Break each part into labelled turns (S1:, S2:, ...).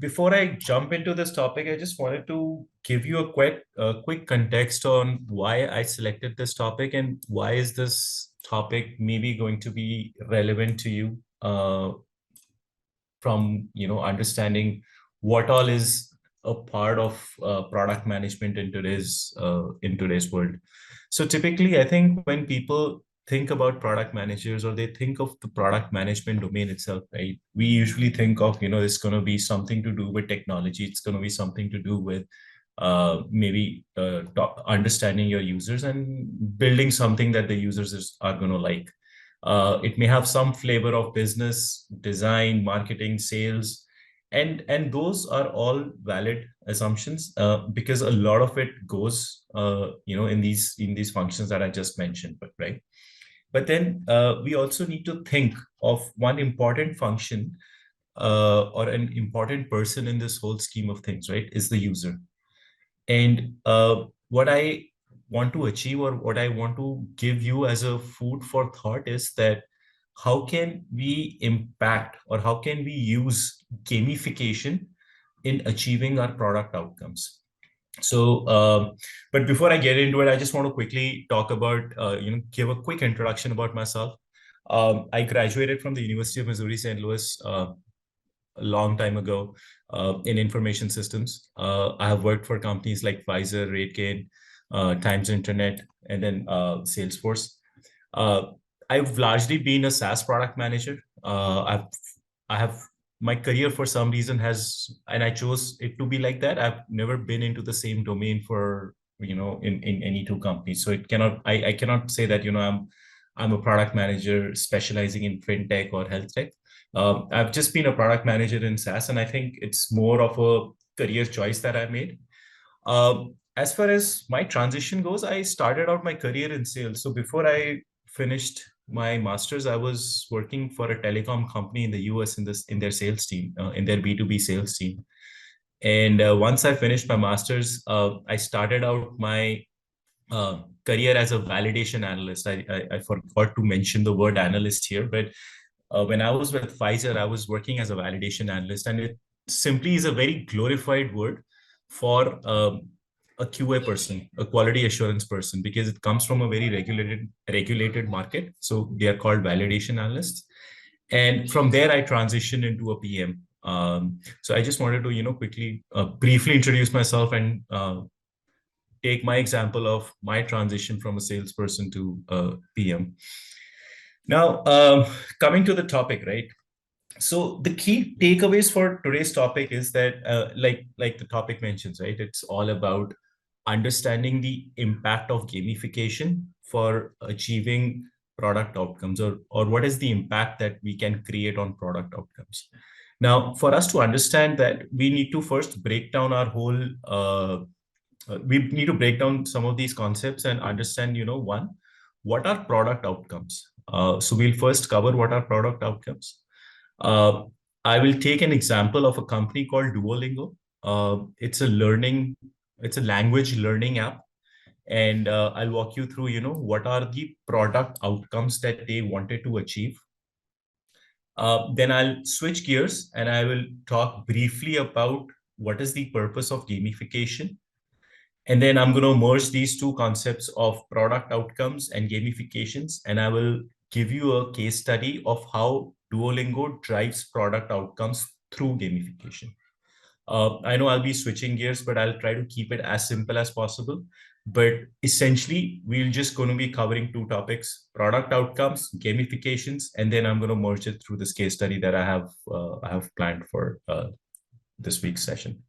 S1: before I jump into this topic, I just wanted to give you a quick context on why I selected this topic and why is this topic maybe going to be relevant to you from understanding what all is a part of product management in today's world. So typically, I think when people think about product managers or they think of the product management domain itself, right? We usually think of, it's going to be something to do with technology. It's going to be something to do with maybe understanding your users and building something that the are going to like. It may have some flavor of business, design, marketing, sales, and those are all valid assumptions because a lot of it goes, in these functions that I just mentioned, but right. But then we also need to think of one important function or an important person in this whole scheme of things, right? Is the user. And what I want to achieve or what I want to give you as a food for thought is that how can we impact or how can we use gamification in achieving our product outcomes? So, but before I get into it, I just want to quickly talk about, give a quick introduction about myself. I graduated from the University of Missouri St. Louis a long time ago in information systems. I have worked for companies like Pfizer, RateGain, Times Internet, and then Salesforce. I've largely been a SaaS product manager. I have my career for some reason has, and I chose it to be like that. I've never been into the same domain for in any two companies. So it cannot I cannot say that I'm a product manager specializing in fintech or health tech. I've just been a product manager in SaaS, and I think it's more of a career choice that I made. As far as my transition goes, I started out my career in sales. So before I finished my master's, I was working for a telecom company in the US in their sales team, in their B2B sales team. And once I finished my master's, I started out my career as a validation analyst. I forgot to mention the word analyst here, but when I was with Pfizer, I was working as a validation analyst, and it simply is a very glorified word for a QA person, a quality assurance person, because it comes from a very regulated market. So they are called validation analysts. And from there, I transitioned into a PM. So I just wanted to, quickly, briefly introduce myself and take my example of my transition from a salesperson to a PM. Now, coming to the topic, right? So the key takeaways for today's topic is that, like the topic mentions, right? It's all about understanding the impact of gamification for achieving product outcomes, or what is the impact that we can create on product outcomes. Now, for us to understand that, we need to first break down our whole. We need to break down some of these concepts and understand, one, what are product outcomes? So we'll first cover what are product outcomes. I will take an example of a company called Duolingo. It's a language learning app. And I'll walk you through, what are the product outcomes that they wanted to achieve. Then I'll switch gears and I will talk briefly about what is the purpose of gamification. And then I'm going to merge these two concepts of product outcomes and gamifications. And I will give you a case study of how Duolingo drives product outcomes through gamification. I know I'll be switching gears, but I'll try to keep it as simple as possible. But essentially, we're just going to be covering two topics: product outcomes, gamifications, and then I'm going to merge it through this case study that I have planned for this week's session.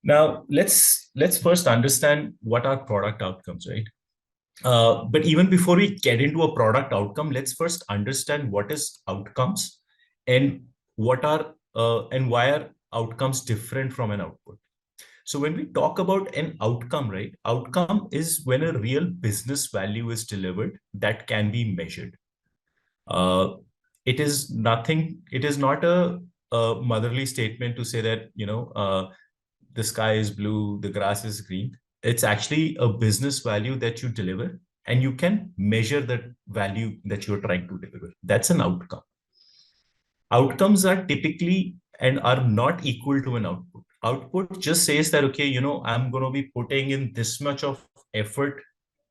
S1: Now, let's first understand what are product outcomes, right? But even before we get into a product outcome, let's first understand what is outcomes and and why are outcomes different from an output. So when we talk about an outcome, right? Outcome is when a real business value is delivered that can be measured. It is not a motherly statement to say that, the sky is blue, the grass is green. It's actually a business value that you deliver, and you can measure that value that you're trying to deliver. That's an outcome. Outcomes are typically and are not equal to an output. Output just says that, okay, I'm going to be putting in this much of effort,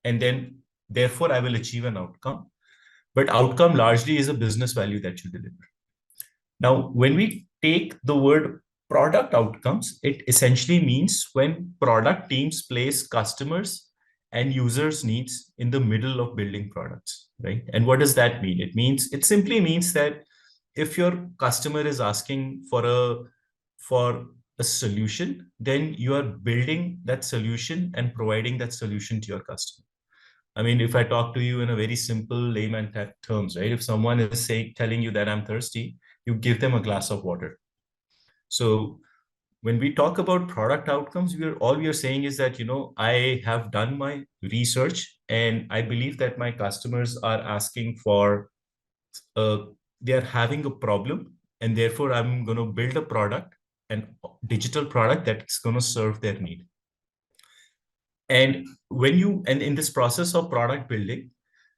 S1: and then therefore I will achieve an outcome. But outcome largely is a business value that you deliver. Now, when we take the word product outcomes, it essentially means when product teams place customers and users' needs in the middle of building products, right? And what does that mean? It simply means that if your customer is asking for a solution, then you are building that solution and providing that solution to your customer. I mean, if I talk to you in a very simple layman terms, right? If someone is telling you that I'm thirsty, you give them a glass of water. So when we talk about product outcomes, we are saying is that, I have done my research and I believe that my customers are asking for, uh, they are having a problem, and therefore I'm going to build a product, an digital product that's going to serve their need. And in this process of product building,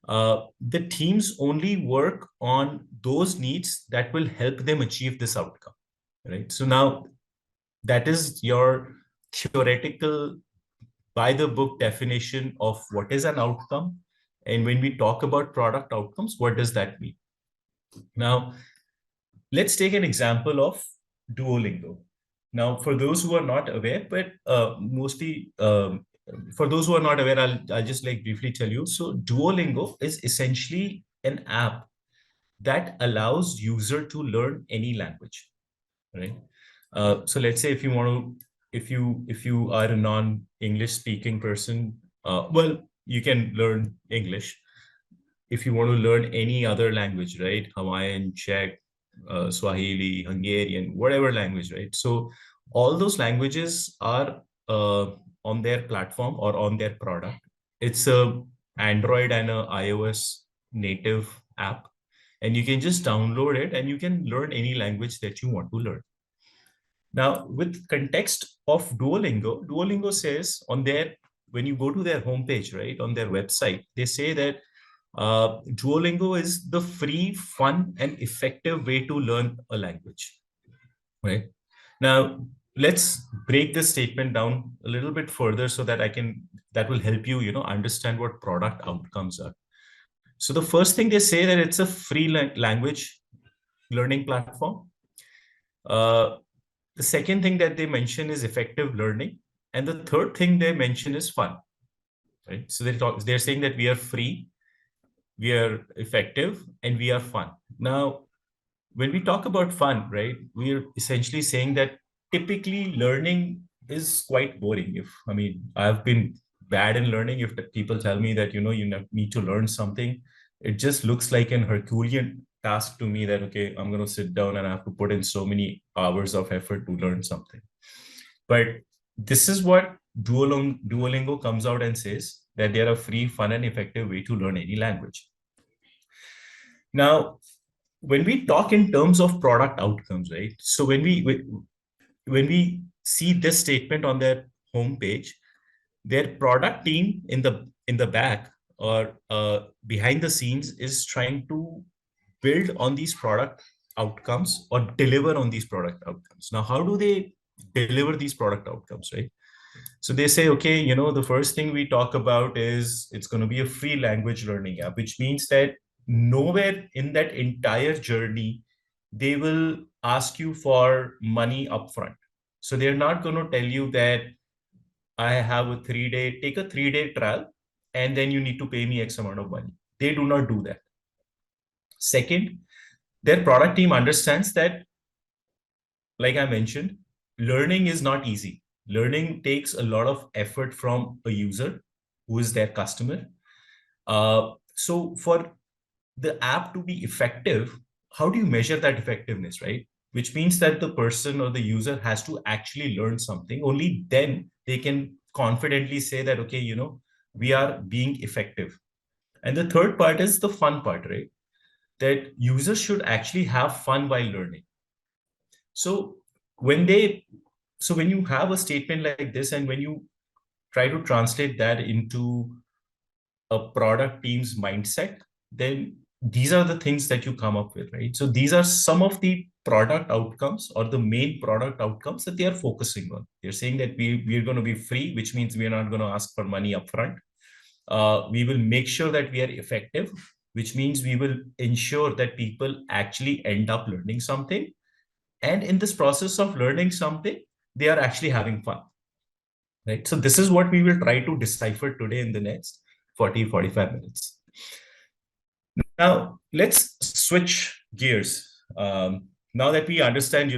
S1: the teams only work on those needs that will help them achieve this outcome, right? So now that is your theoretical, by the book definition of what is an outcome. And when we talk about product outcomes, what does that mean? Now, let's take an example of Duolingo. Now, for those who are not aware, but mostly for those who are not aware, I'll just like briefly tell you. So Duolingo is essentially an app that allows user to learn any language, right? So let's say if you want to, if you are a non-English speaking person, well, you can learn English. If you want to learn any other language, right? Hawaiian, Czech, Swahili, Hungarian, whatever language, right? So all those languages are on their platform or on their product. It's a Android and a iOS native app, and you can just download it and you can learn any language that you want to learn. Now, with context of Duolingo, Duolingo says on their, when you go to their homepage, right, on their website, they say that Duolingo is the free, fun, and effective way to learn a language, right? Now, let's break this statement down a little bit further so that that will help you, understand what product outcomes are. So the first thing they say that it's a free language learning platform. The second thing that they mention is effective learning. And the third thing they mention is fun, right? So they're saying that we are free, we are effective, and we are fun. Now, when we talk about fun, right, we are essentially saying that typically learning is quite boring. I've been bad in learning. If the people tell me that, you need to learn something, it just looks like an Herculean task to me that, okay, I'm going to sit down and I have to put in so many hours of effort to learn something. But this is what Duolingo comes out and says, that they are a free, fun, and effective way to learn any language. Now, when we talk in terms of product outcomes, right? So when we see this statement on their homepage, their product team in the back or behind the scenes is trying to build on these product outcomes or deliver on these product outcomes. Now, how do they deliver these product outcomes, right? So they say, okay, the first thing we talk about is it's going to be a free language learning app, which means that nowhere in that entire journey, they will ask you for money upfront. So they're not going to tell you that I have take a 3-day trial, and then you need to pay me X amount of money. They do not do that. Second, their product team understands that, like I mentioned, learning is not easy. Learning takes a lot of effort from a user who is their customer. So for the app to be effective, how do you measure that effectiveness, right? Which means that the person or the user has to actually learn something. Only then they can confidently say that, okay, we are being effective. And the third part is the fun part, right? That users should actually have fun while learning. So when you have a statement like this, and when you try to translate that into a product team's mindset, then these are the things that you come up with, right? So these are some of the product outcomes or the main product outcomes that they are focusing on. They're saying that we're going to be free, which means we're not going to ask for money upfront. We will make sure that we are effective, which means we will ensure that people actually end up learning something. And in this process of learning something, they are actually having fun, right? So this is what we will try to decipher today in the next 40-45 minutes. Now, let's switch gears. Now that we understand,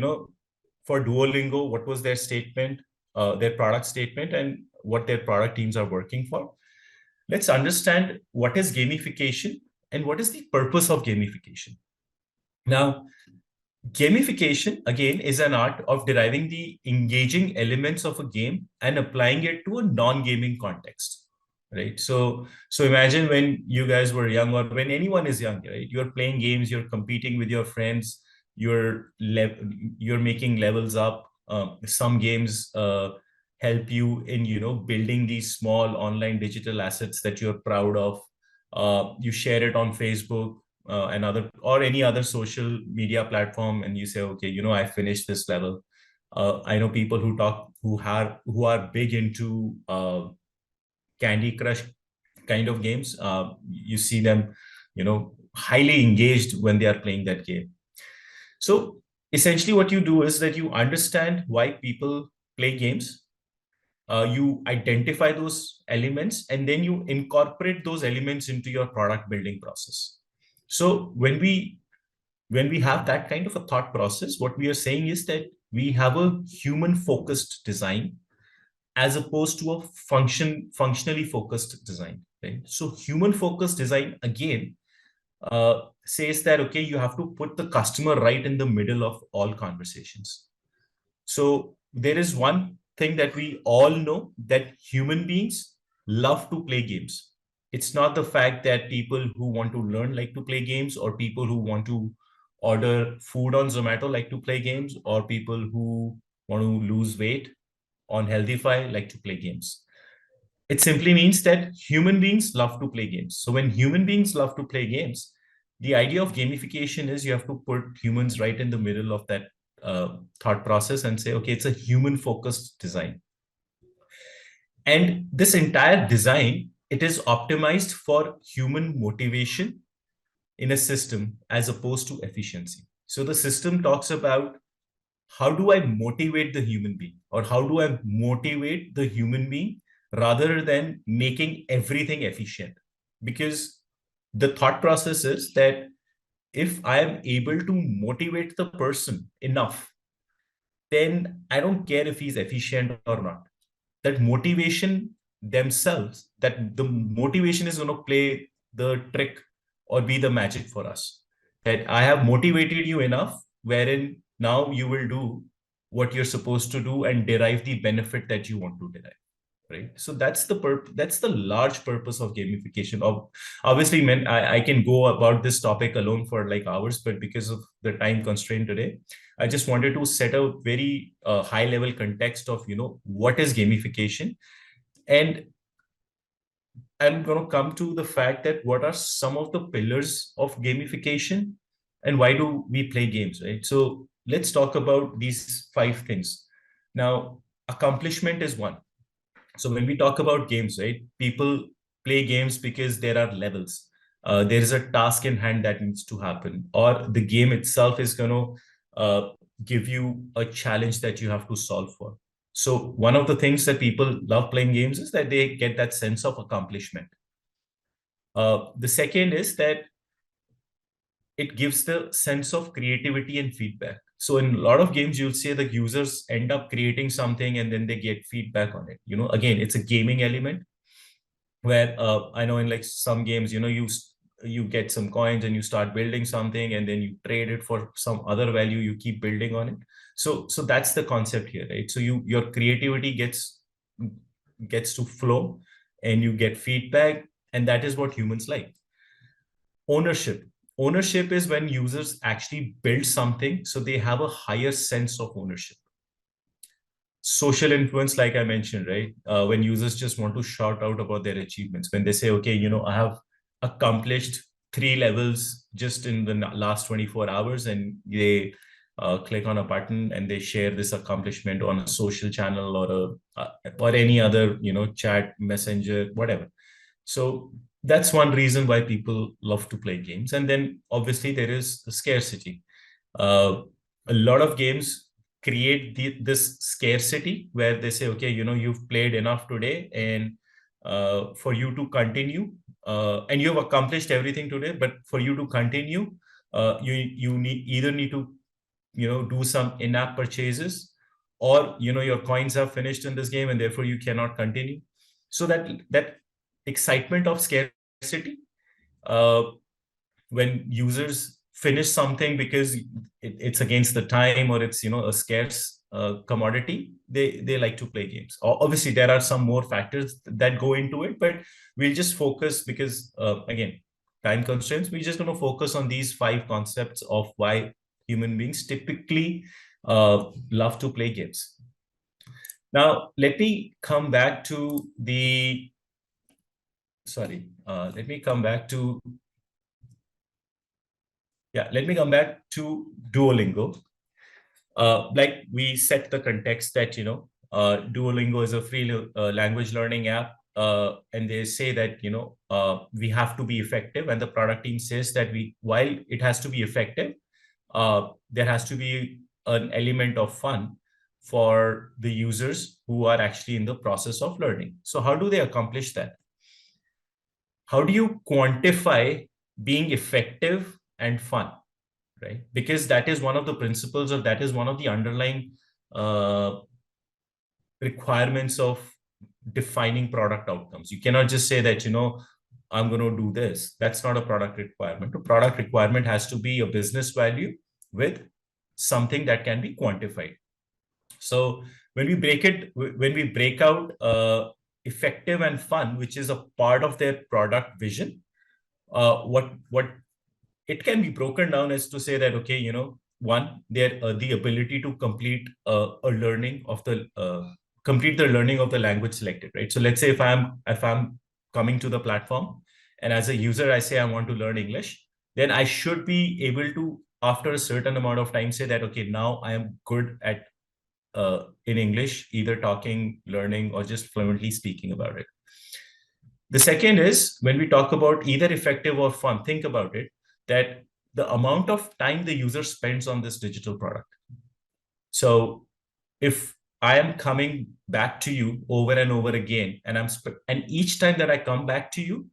S1: for Duolingo, what was their statement, their product statement, and what their product teams are working for, let's understand what is gamification and what is the purpose of gamification. Now, gamification, again, is an art of deriving the engaging elements of a game and applying it to a non-gaming context, right? So imagine when you guys were young, or when anyone is young, right? You're playing games, you're competing with your friends, you're making levels up. Some games help you in, building these small online digital assets that you're proud of. You share it on Facebook, another or any other social media platform, and you say, okay, I finished this level. I know people who are big into Candy Crush kind of games. You see them, highly engaged when they are playing that game. So essentially what you do is that you understand why people play games. You identify those elements, and then you incorporate those elements into your product building process. So when we have that kind of a thought process, what we are saying is that we have a human focused design as opposed to a functionally focused design, right? So human focused design, again, says that, okay, you have to put the customer right in the middle of all conversations. So there is one thing that we all know, that human beings love to play games. It's not the fact that people who want to learn like to play games, or people who want to order food on Zomato like to play games, or people who want to lose weight on Healthify like to play games. It simply means that human beings love to play games. So when human beings love to play games, the idea of gamification is you have to put humans right in the middle of that thought process and say, okay, it's a human focused design. And this entire design, it is optimized for human motivation in a system as opposed to efficiency. So the system talks about, how do I motivate the human being, or how do I motivate the human being rather than making everything efficient? Because the thought process is that if I am able to motivate the person enough, then I don't care if he's efficient or not. That motivation themselves, that the motivation is going to play the trick or be the magic for us. That I have motivated you enough, wherein now you will do what you're supposed to do and derive the benefit that you want to derive, right? So that's the large purpose of gamification. Obviously, man, I can go about this topic alone for like hours, but because of the time constraint today, I just wanted to set a very high level context of, what is gamification. And I'm going to come to the fact that what are some of the pillars of gamification and why do we play games, right? So let's talk about these 5 things. Now, accomplishment is one. So when we talk about games, right, people play games because there are levels. There is a task in hand that needs to happen, or the game itself is going to give you a challenge that you have to solve for. So one of the things that people love playing games is that they get that sense of accomplishment. The second is that it gives the sense of creativity and feedback. So in a lot of games, you'll see the users end up creating something and then they get feedback on it. Again, it's a gaming element where I know in like some games, you get some coins and you start building something, and then you trade it for some other value. You keep building on it. So that's the concept here, right? So your creativity gets to flow, and you get feedback, and that is what humans like. Ownership is when users actually build something, so they have a higher sense of ownership. Social influence, like I mentioned, right? When users just want to shout out about their achievements, when they say, okay, I have accomplished 3 levels just in the last 24 hours, and they click on a button and they share this accomplishment on a social channel or any other, chat, messenger, whatever. So that's one reason why people love to play games. And then obviously there is scarcity. uh, a lot of games create this scarcity where they say, okay, you've played enough today, and for you to continue, and you've accomplished everything today, but for you to continue, you need to do some in-app purchases, or your coins are finished in this game and therefore you cannot continue. So that excitement of scarcity, uh, when users finish something because it's against the time, or it's a scarce commodity, they like to play games. Obviously there are some more factors that go into it, but we'll just focus because again, time constraints, we're just going to focus on these 5 concepts of why human beings typically love to play games. Now let me come back to the sorry let me come back to Yeah, let me come back to Duolingo. Like we set the context that, Duolingo is a free language learning app. And they say that, we have to be effective. And the product team says that while it has to be effective, there has to be an element of fun for the users who are actually in the process of learning. So how do they accomplish that? How do you quantify being effective and fun? Right? Because that is one of the principles, or that is one of the underlying uh, requirements of defining product outcomes. You cannot just say that, I'm going to do this. That's not a product requirement. A product requirement has to be a business value with something that can be quantified. So when we break out effective and fun, which is a part of their product vision, what it can be broken down as to say that, okay, one, the ability to complete complete the learning of the language selected, right? So let's say if I'm coming to the platform, and as a user I say I want to learn English, then I should be able to, after a certain amount of time, say that, okay, now I am good at in English, either talking, learning, or just fluently speaking about it. The second is, when we talk about either effective or fun, think about it, that the amount of time the user spends on this digital product. So if I am coming back to you over and over again, and and each time that I come back to you,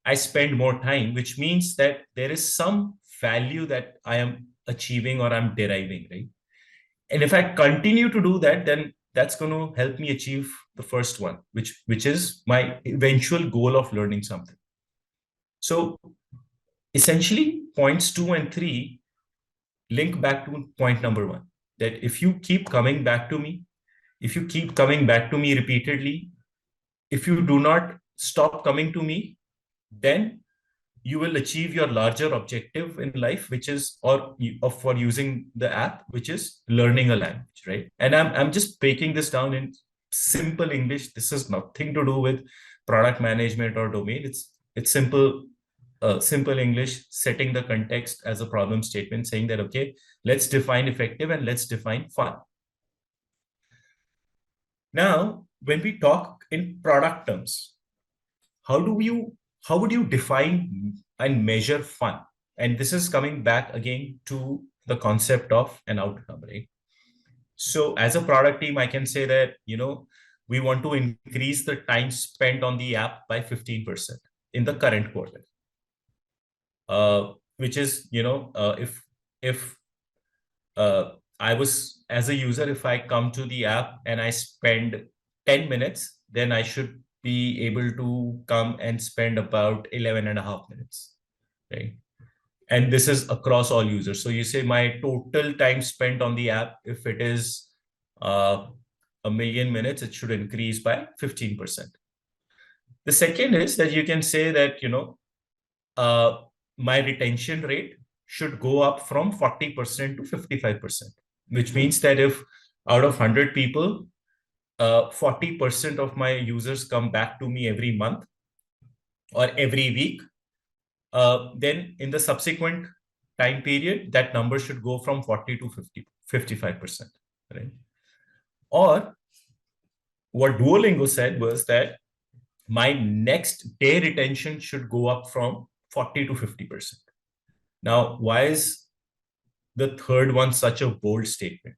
S1: I spend more time, which means that there is some value that I am achieving or I'm deriving, right? And if I continue to do that, then that's going to help me achieve the first one, which is my eventual goal of learning something. So essentially, points 2 and 3 link back to point number 1, that if you keep coming back to me, if you keep coming back to me repeatedly, if you do not stop coming to me, then you will achieve your larger objective in life, which is, for using the app, which is learning a language, right? And I'm just breaking this down in simple English. This has nothing to do with product management or domain. It's simple English, setting the context as a problem statement, saying that, okay, let's define effective and let's define fun. Now, when we talk in product terms, how would you define and measure fun? And this is coming back again to the concept of an outcome, right? So as a product team, I can say that, we want to increase the time spent on the app by 15% in the current quarter. Which is, if I was, as a user, if I come to the app and I spend 10 minutes, then I should be able to come and spend about 11 and a half minutes, right? And this is across all users. So you say my total time spent on the app, if it is uh, 1,000,000 minutes, it should increase by 15%. The second is that you can say that, uh, my retention rate should go up from 40% to 55%, which means that if out of 100 people, 40% of my users come back to me every month or every week, then in the subsequent time period, that number should go from 40 to 55%, right? Or what Duolingo said was that my next day retention should go up from 40 to 50%. Now, why is the third one such a bold statement?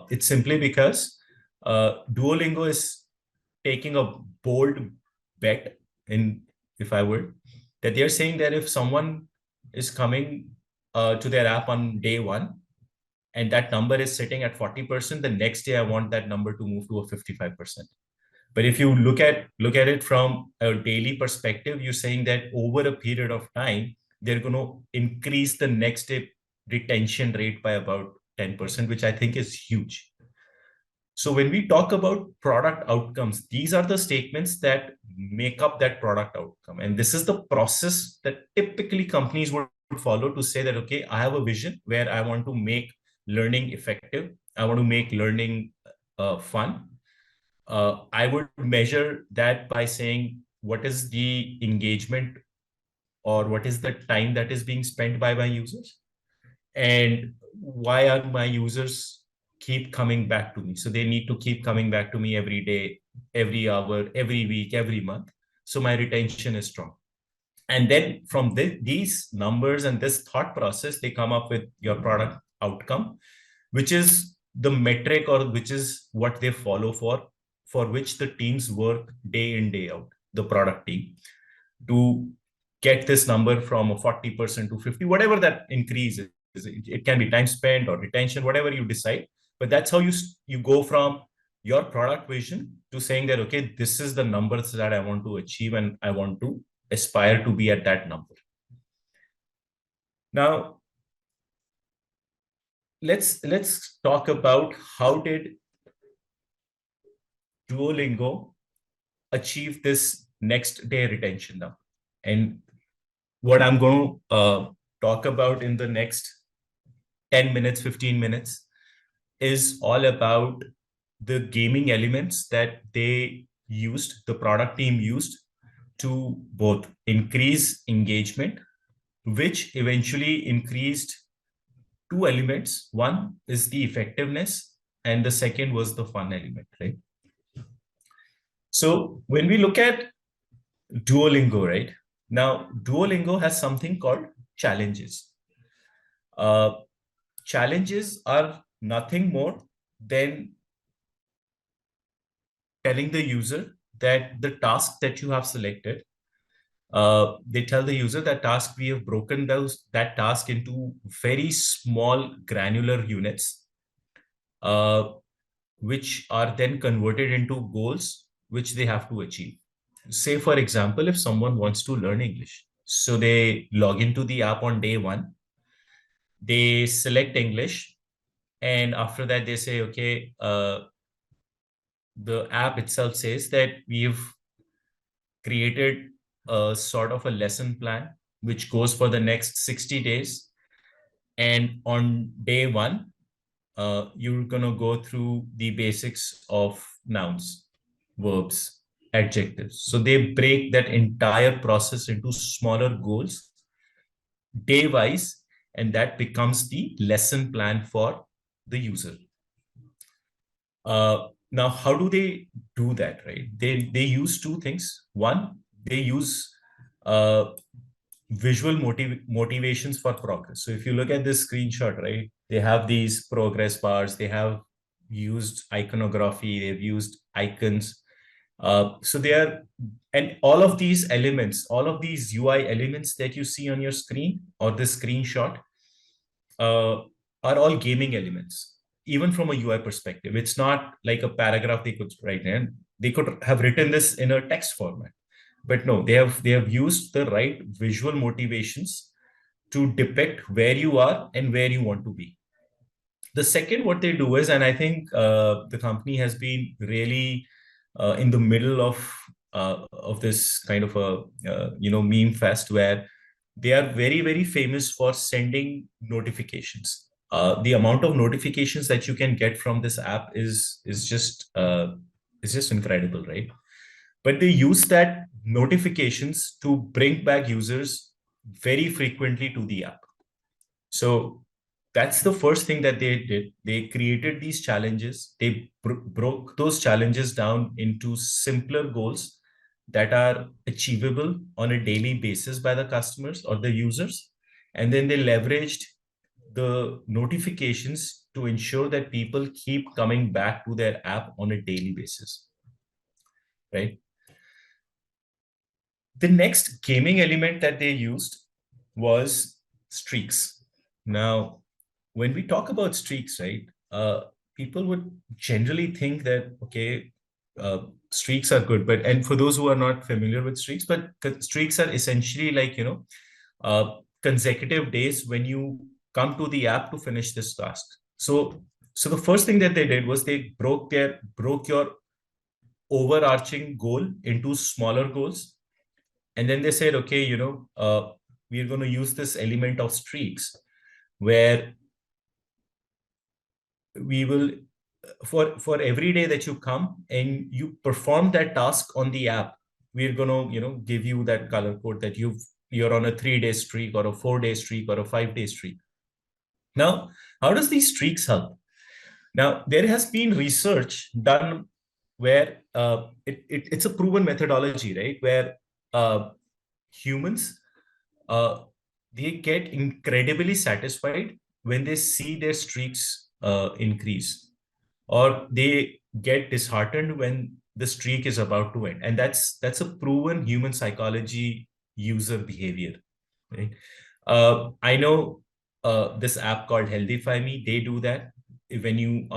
S1: It's simply because Duolingo is taking a bold bet, in, if I would, that they're saying that if someone is coming to their app on day one and that number is sitting at 40%, the next day I want that number to move to a 55%. But if you look at it from a daily perspective, you're saying that over a period of time, they're going to increase the next day retention rate by about 10%, which I think is huge. So when we talk about product outcomes, these are the statements that make up that product outcome. And this is the process that typically companies would follow to say that, okay, I have a vision where I want to make learning effective. I want to make learning fun. I would measure that by saying, what is the engagement or what is the time that is being spent by my users? And why are my users keep coming back to me? So they need to keep coming back to me every day, every hour, every week, every month. So my retention is strong. And then from these numbers and this thought process, they come up with your product outcome, which is the metric or which is what they follow for which the teams work day in, day out, the product team, to get this number from a 40% to 50, whatever that increase is. It can be time spent or retention, whatever you decide. But that's how you go from your product vision to saying that, okay, this is the numbers that I want to achieve and I want to aspire to be at that number. Now, let's talk about how did Duolingo achieve this next day retention number. And what I'm going to talk about in the next 10 minutes, 15 minutes is all about the gaming elements that they used, the product team used to both increase engagement, which eventually increased two elements. One is the effectiveness, and the second was the fun element, right? So when we look at Duolingo, right? Now, Duolingo has something called challenges. Challenges are nothing more than telling the user that the task that you have selected, they tell the user that task, we have broken that task into very small granular units, which are then converted into goals which they have to achieve. Say, for example, if someone wants to learn English, so they log into the app on day one, they select English, and after that they say, okay, the app itself says that we've created a sort of a lesson plan which goes for the next 60 days. And on day one, you're going to go through the basics of nouns, verbs, adjectives. So they break that entire process into smaller goals, day wise, and that becomes the lesson plan for the user. Now, how do they do that, right? They use two things. One, they use visual motivations for progress. So if you look at this screenshot, right, they have these progress bars, they have used iconography, they've used icons. So they are, and all of these elements, all of these UI elements that you see on your screen or this screenshot are all gaming elements, even from a UI perspective. It's not like a paragraph they could write in. They could have written this in a text format. But no, they have used the right visual motivations to depict where you are and where you want to be. The second, what they do is, and I think the company has been really in the middle of this kind of a meme fest where they are very, very famous for sending notifications. The amount of notifications that you can get from this app is just incredible, right? But they use that notifications to bring back users very frequently to the app. So that's the first thing that they did. They created these challenges. They broke those challenges down into simpler goals that are achievable on a daily basis by the customers or the users. And then they leveraged the notifications to ensure that people keep coming back to their app on a daily basis, right? The next gaming element that they used was streaks. Now, when we talk about streaks, right, people would generally think that, okay, streaks are good. But, and for those who are not familiar with streaks, but streaks are essentially like, consecutive days when you come to the app to finish this task. So the first thing that they did was they broke your overarching goal into smaller goals. And then they said, okay, we're going to use this element of streaks where we will, for every day that you come and you perform that task on the app, we're going to, give you that color code that you're on a 3-day streak or a 4-day streak or a 5-day streak. Now, how does these streaks help? Now, there has been research done where it's a proven methodology, right? Where humans, uh, they get incredibly satisfied when they see their streaks increase, or they get disheartened when the streak is about to end. And that's a proven human psychology user behavior, right? I know this app called Healthify Me, they do that. When you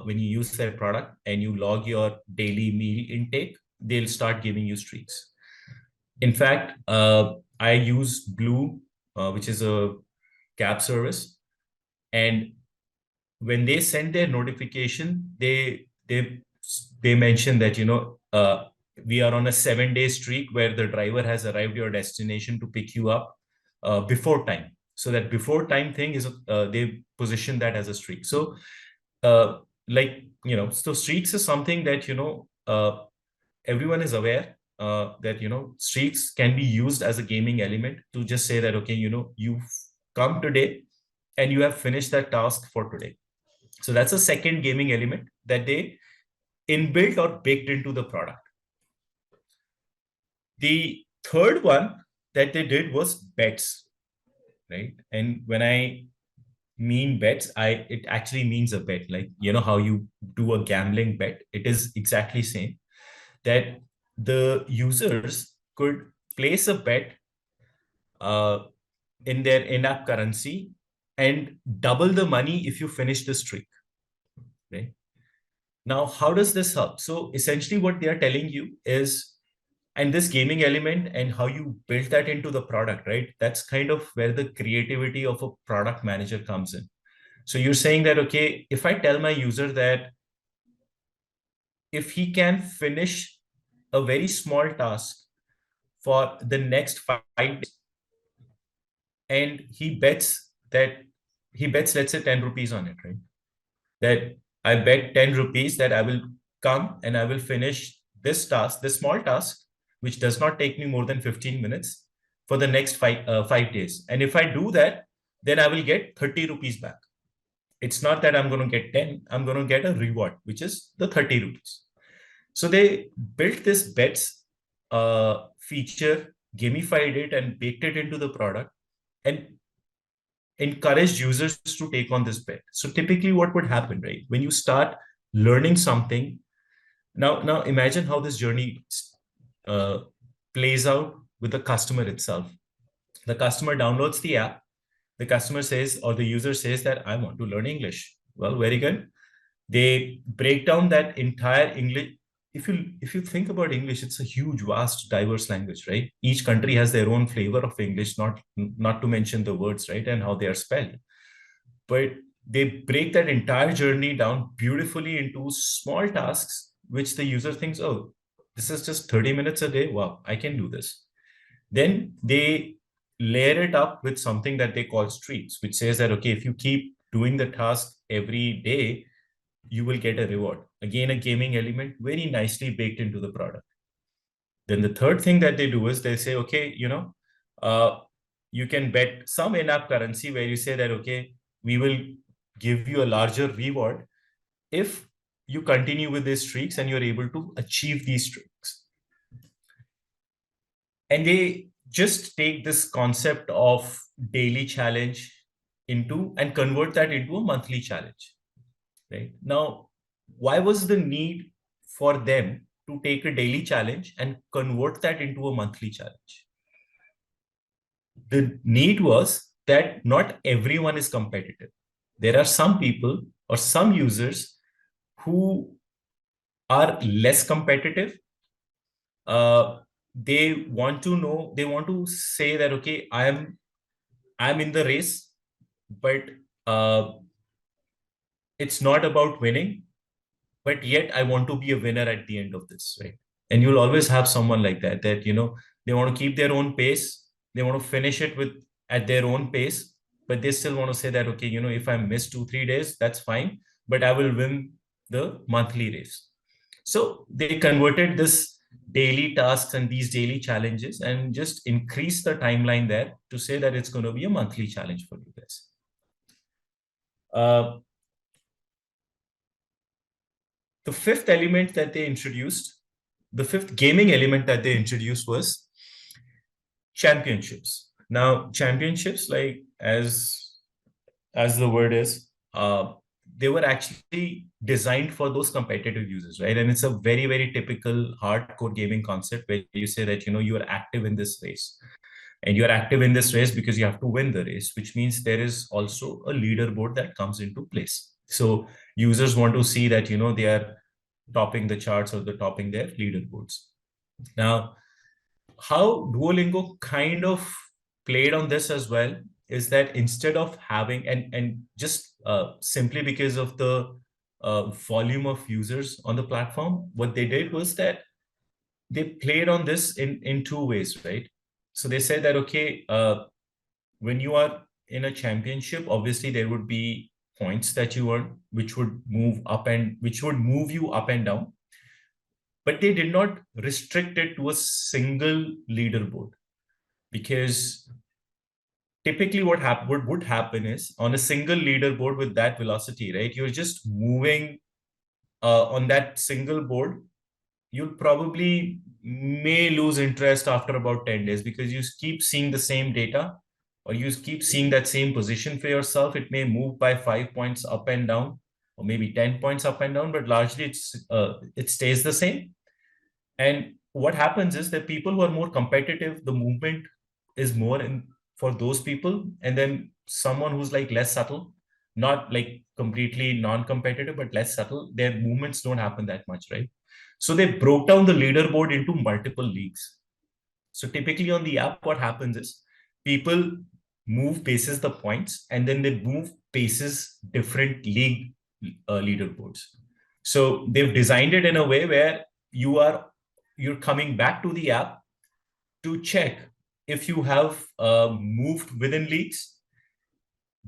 S1: use their product and you log your daily meal intake, they'll start giving you streaks. In fact, I use Blue, which is a cab service, and when they send their notification, they mention that we are on a 7-day streak where the driver has arrived your destination to pick you up before time. So that before time thing is they position that as a streak. So so streaks is something that everyone is aware that streaks can be used as a gaming element to just say that, okay, you've come today and you have finished that task for today. So that's a second gaming element that they inbuilt or baked into the product. The third one that they did was bets, right? And when I mean bets, it actually means a bet. Like, how you do a gambling bet, it is exactly same, that the users could place a bet uh, in their in-app currency and double the money if you finish the streak, right? Now, how does this help? So essentially what they are telling you is, and this gaming element and how you build that into the product, right? That's kind of where the creativity of a product manager comes in. So you're saying that, okay, if I tell my user that if he can finish a very small task for the next 5 days, and he bets, let's say 10 rupees on it, right? That I bet 10 rupees that I will come and I will finish this task, this small task, which does not take me more than 15 minutes for the next 5 days. And if I do that, then I will get 30 rupees back. It's not that I'm going to get 10, I'm going to get a reward, which is the 30 rupees. So they built this bets feature, gamified it, and baked it into the product, and encouraged users to take on this bet. So typically what would happen, right? When you start learning something, now imagine how this journey uh, plays out with the customer itself. The customer downloads the app. The customer says, or the user says that I want to learn English. Well, very good. They break down that entire English. If you think about English, it's a huge, vast, diverse language, right? Each country has their own flavor of English, not to mention the words, right, and how they are spelled. But they break that entire journey down beautifully into small tasks, which the user thinks, oh, this is just 30 minutes a day. Wow, I can do this. Then they layer it up with something that they call streaks, which says that, okay, if you keep doing the task every day, you will get a reward. Again, a gaming element very nicely baked into the product. Then the third thing that they do is they say, okay, you can bet some in-app currency where you say that, okay, we will give you a larger reward if you continue with these streaks and you're able to achieve these streaks. And they just take this concept of daily challenge into and convert that into a monthly challenge, right? Now, why was the need for them to take a daily challenge and convert that into a monthly challenge? The need was that not everyone is competitive. There are some people or some users who are less competitive. They want to know, they want to say that, okay, I'm in the race, but uh, it's not about winning, but yet I want to be a winner at the end of this, right? And you'll always have someone like that, they want to keep their own pace. They want to finish it with at their own pace, but they still want to say that, okay, if I miss 2, 3 days, that's fine, but I will win the monthly race. So they converted this daily tasks and these daily challenges and just increase the timeline there to say that it's going to be a monthly challenge for you guys. Uh, the fifth element that they introduced, the fifth gaming element that they introduced was championships. Now, championships, like as the word is, they were actually designed for those competitive users, right? And it's a very, very typical hardcore gaming concept where you say that, you are active in this race. And you're active in this race because you have to win the race, which means there is also a leaderboard that comes into place. So users want to see that, they are topping the charts or they're topping their leaderboards. Now, how Duolingo kind of played on this as well is that instead of having, and just simply because of the volume of users on the platform, what they did was that they played on this in two ways, right? So they said that, okay, when you are in a championship, obviously there would be points that you earn, which would move you up and down. But they did not restrict it to a single leaderboard, because typically what would happen is on a single leaderboard with that velocity, right? You're just moving on that single board. You'll probably may lose interest after about 10 days because you keep seeing the same data, or you keep seeing that same position for yourself. It may move by 5 points up and down, or maybe 10 points up and down, but largely it stays the same. And what happens is that people who are more competitive, the movement is more in for those people. And then someone who's like less subtle, not like completely non-competitive, but less subtle, their movements don't happen that much, right? So they broke down the leaderboard into multiple leagues. So typically on the app, what happens is people move bases the points, and then they move bases different league leaderboards. So they've designed it in a way where you're coming back to the app to check if you have moved within leagues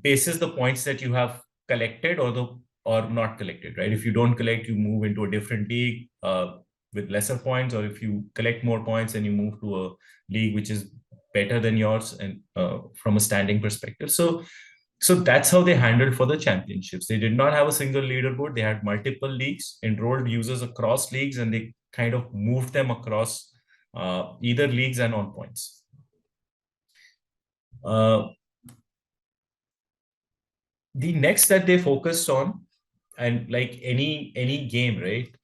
S1: basis the points that you have collected or not collected, right? If you don't collect, you move into a different league with lesser points, or if you collect more points and you move to a league which is better than yours and from a standing perspective. So that's how they handled for the championships. They did not have a single leaderboard. They had multiple leagues, enrolled users across leagues, and they kind of moved them across either leagues and on points. The next that they focused on, and like any game, right?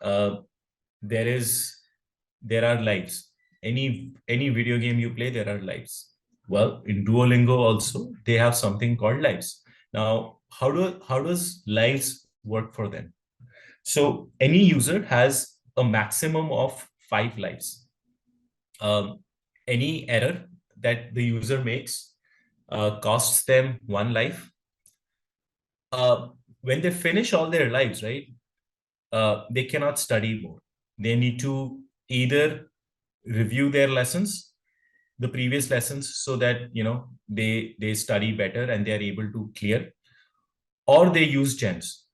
S1: There are lives. Any video game you play, there are lives. Well, in Duolingo also, they have something called lives. Now, how does lives work for them? So any user has a maximum of 5 lives. Any error that the user makes costs them 1 life. When they finish all their lives, right, they cannot study more. They need to either review their lessons, the previous lessons, so that they study better and they are able to clear, or they use gems,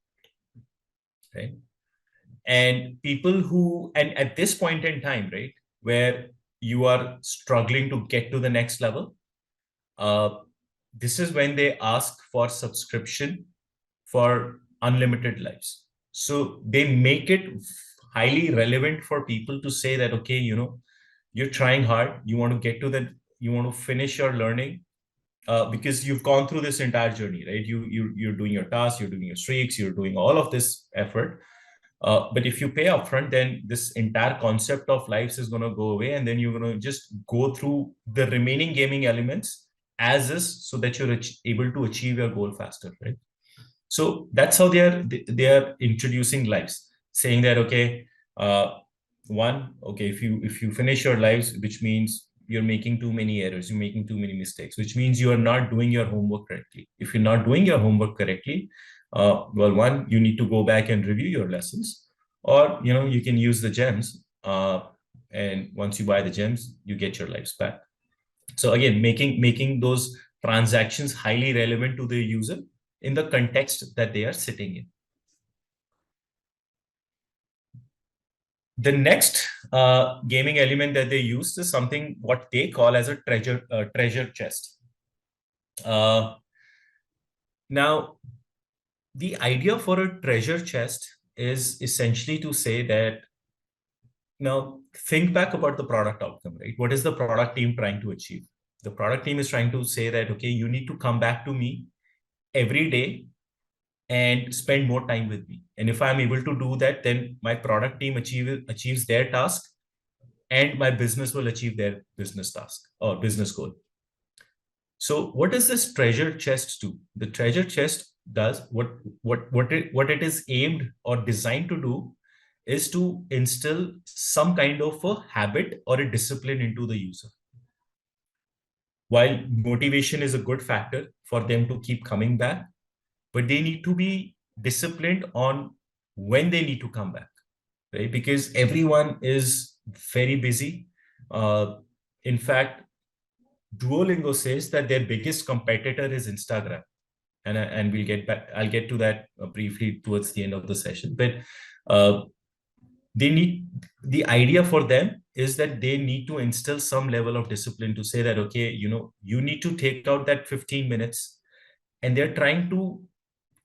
S1: right? And people who, and at this point in time, right, where you are struggling to get to the next level, this is when they ask for subscription for unlimited lives. So they make it highly relevant for people to say that, okay, you're trying hard, you want to get to the, you want to finish your learning, because you've gone through this entire journey, right? You're doing your tasks, you're doing your streaks, you're doing all of this effort. But if you pay upfront, then this entire concept of lives is going to go away, and then you're going to just go through the remaining gaming elements as is, so that you're able to achieve your goal faster, right? So that's how they are introducing lives, saying that, okay, uh, one, okay, if you finish your lives, which means you're making too many errors, you're making too many mistakes, which means you are not doing your homework correctly. If you're not doing your homework correctly, well, one, you need to go back and review your lessons, or you can use the gems, and once you buy the gems, you get your lives back. So again, making those transactions highly relevant to the user in the context that they are sitting in. The next gaming element that they use is something what they call as a treasure chest. Now, the idea for a treasure chest is essentially to say that, now think back about the product outcome, right? What is the product team trying to achieve? The product team is trying to say that, okay, you need to come back to me every day and spend more time with me. And if I'm able to do that, then my product team achieves their task, and my business will achieve their business task or business goal. So what does this treasure chest do? The treasure chest does what it is aimed or designed to do is to instill some kind of a habit or a discipline into the user. While motivation is a good factor for them to keep coming back, but they need to be disciplined on when they need to come back, right? Because everyone is very busy. In fact, Duolingo says that their biggest competitor is Instagram, and we'll get back. I'll get to that briefly towards the end of the session. But uh, they need, the idea for them is that they need to instill some level of discipline to say that, okay, you need to take out that 15 minutes, and they're trying to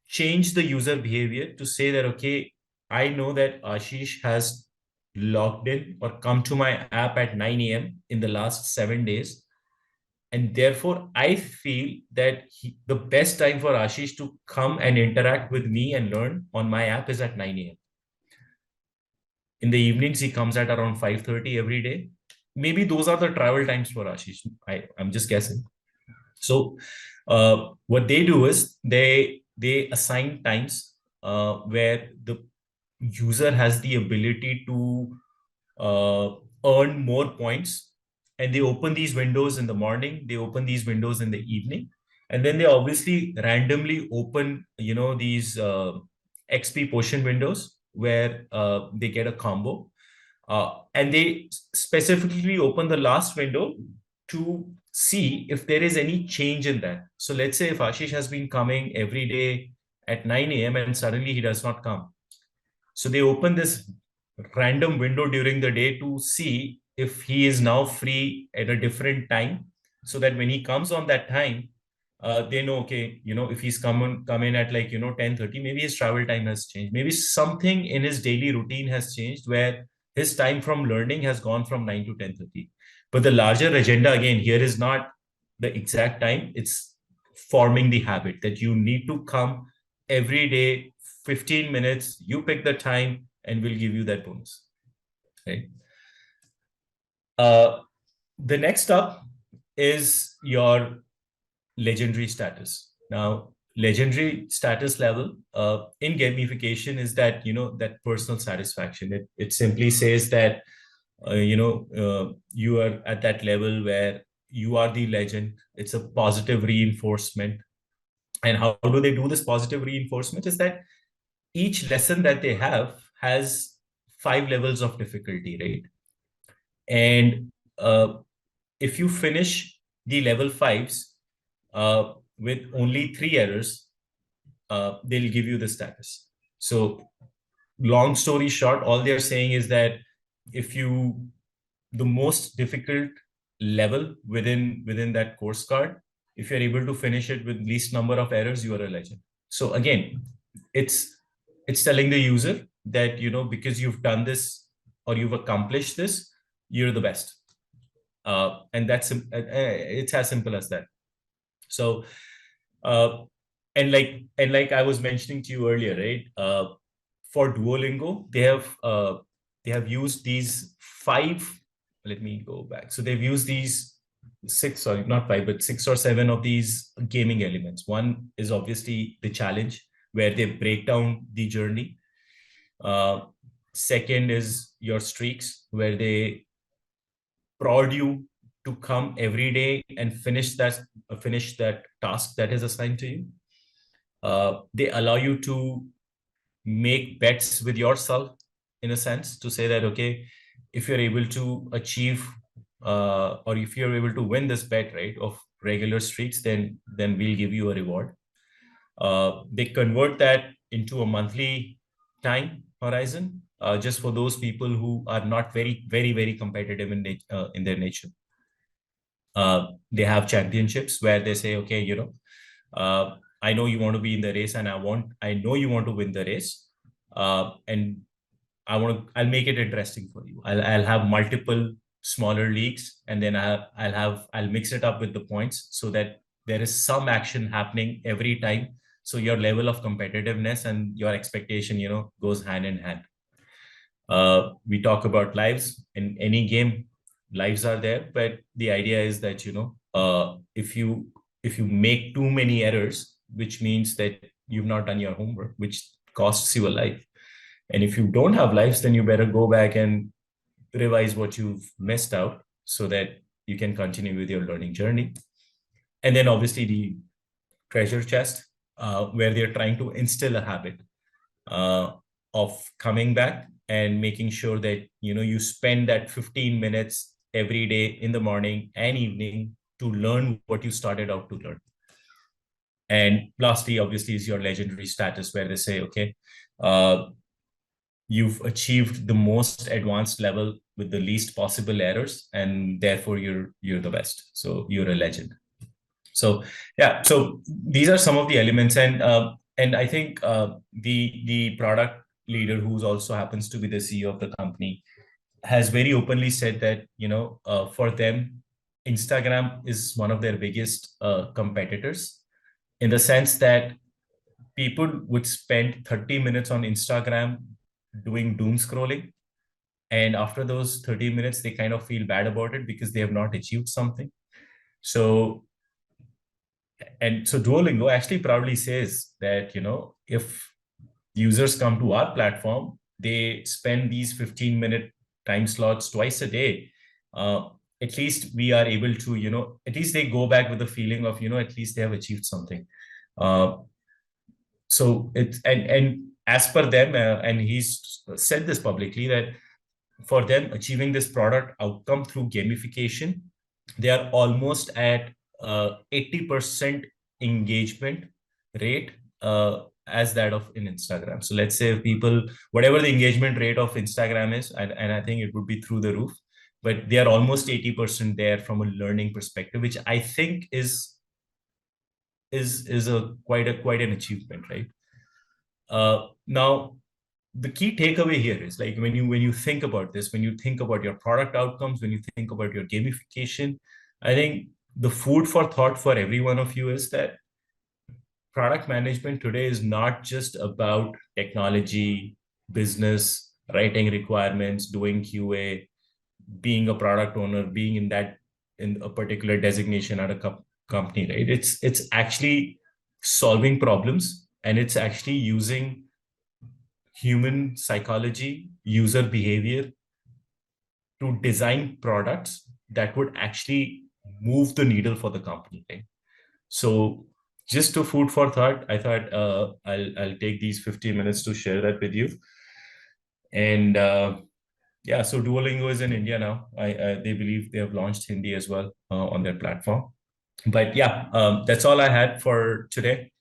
S1: change the user behavior to say that, okay, I know that Aasheesh has logged in or come to my app at 9 a.m. in the last 7 days. And therefore, I feel that the best time for Aasheesh to come and interact with me and learn on my app is at 9 a.m. In the evenings, he comes at around 5:30 every day. Maybe those are the travel times for Aasheesh. I'm just guessing. So what they do is they assign times where the user has the ability to earn more points, and they open these windows in the morning, they open these windows in the evening, and then they obviously randomly open these XP potion windows where they get a combo, and they specifically open the last window to see if there is any change in that. So let's say if Aasheesh has been coming every day at 9 a.m. and suddenly he does not come. So they open this random window during the day to see if he is now free at a different time, so that when he comes on that time, they know, okay, if he's come in at 10:30, maybe his travel time has changed. Maybe something in his daily routine has changed where his time from learning has gone from 9 to 10:30. But the larger agenda again here is not the exact time, it's forming the habit that you need to come every day, 15 minutes, you pick the time, and we'll give you that bonus, right? Uh, the next up is your legendary status. Now, legendary status level in gamification is that, that personal satisfaction. It simply says that, you are at that level where you are the legend. It's a positive reinforcement. And how do they do this positive reinforcement? Is that each lesson that they have has 5 levels of difficulty, right? And if you finish the level fives with only 3 errors, they'll give you the status. So long story short, all they're saying is that if you, the most difficult level within that course card if you're able to finish it with least number of errors, you are a legend. So again, it's telling the user that, because you've done this or you've accomplished this, you're the best. And it's as simple as that. So, and like I was mentioning to you earlier, right? For Duolingo, they have used these 5. Let me go back. So they've used these 6, sorry, not 5, but 6 or 7 of these gaming elements. One is obviously the challenge, where they break down the journey. Second is your streaks, where they prod you to come every day and finish that task that is assigned to you. They allow you to make bets with yourself, in a sense, to say that, okay, if you're able to achieve or if you're able to win this bet, right, of regular streaks, then we'll give you a reward. They convert that into a monthly time horizon, just for those people who are not very, very, very competitive in their nature. They have championships where they say, okay, I know you want to be in the race, and I know you want to win the race, and I'll make it interesting for you. I'll have multiple smaller leagues, and then I'll mix it up with the points so that there is some action happening every time. So your level of competitiveness and your expectation, goes hand in hand. We talk about lives in any game. Lives are there, but the idea is that, if you make too many errors, which means that you've not done your homework, which costs you a life. And if you don't have lives, then you better go back and revise what you've missed out so that you can continue with your learning journey. And then obviously the treasure chest, where they're trying to instill a habit of coming back and making sure that, you spend that 15 minutes every day in the morning and evening to learn what you started out to learn. And lastly, obviously, is your legendary status, where they say, okay, you've achieved the most advanced level with the least possible errors, and therefore you're the best. So you're a legend. So yeah, so these are some of the elements, and I think the product leader, who's also happens to be the CEO of the company, has very openly said that, for them, Instagram is one of their biggest competitors, in the sense that people would spend 30 minutes on Instagram doing doom scrolling. And after those 30 minutes, they kind of feel bad about it because they have not achieved something. So Duolingo actually proudly says that, if users come to our platform, they spend these 15-minute time slots twice a day. At least we are able to, at least they go back with the feeling of, at least they have achieved something. So it's, and as per them, and he's said this publicly, that for them, achieving this product outcome through gamification, they are almost at 80% engagement rate, as that of in Instagram. So let's say people, whatever the engagement rate of Instagram is, and I think it would be through the roof, but they are almost 80% there from a learning perspective, which I think is quite an achievement, right? Now, the key takeaway here is, like, when you think about this, when you think about your product outcomes, when you think about your gamification, I think the food for thought for every one of you is that product management today is not just about technology, business, writing requirements, doing QA, being a product owner, being in a particular designation at a company, right? It's actually solving problems, and it's actually using human psychology, user behavior to design products that would actually move the needle for the company, right? So just to food for thought, I thought I'll take these 15 minutes to share that with you. And yeah, so Duolingo is in India now. They believe they have launched Hindi as well on their platform. But yeah, that's all I had for today.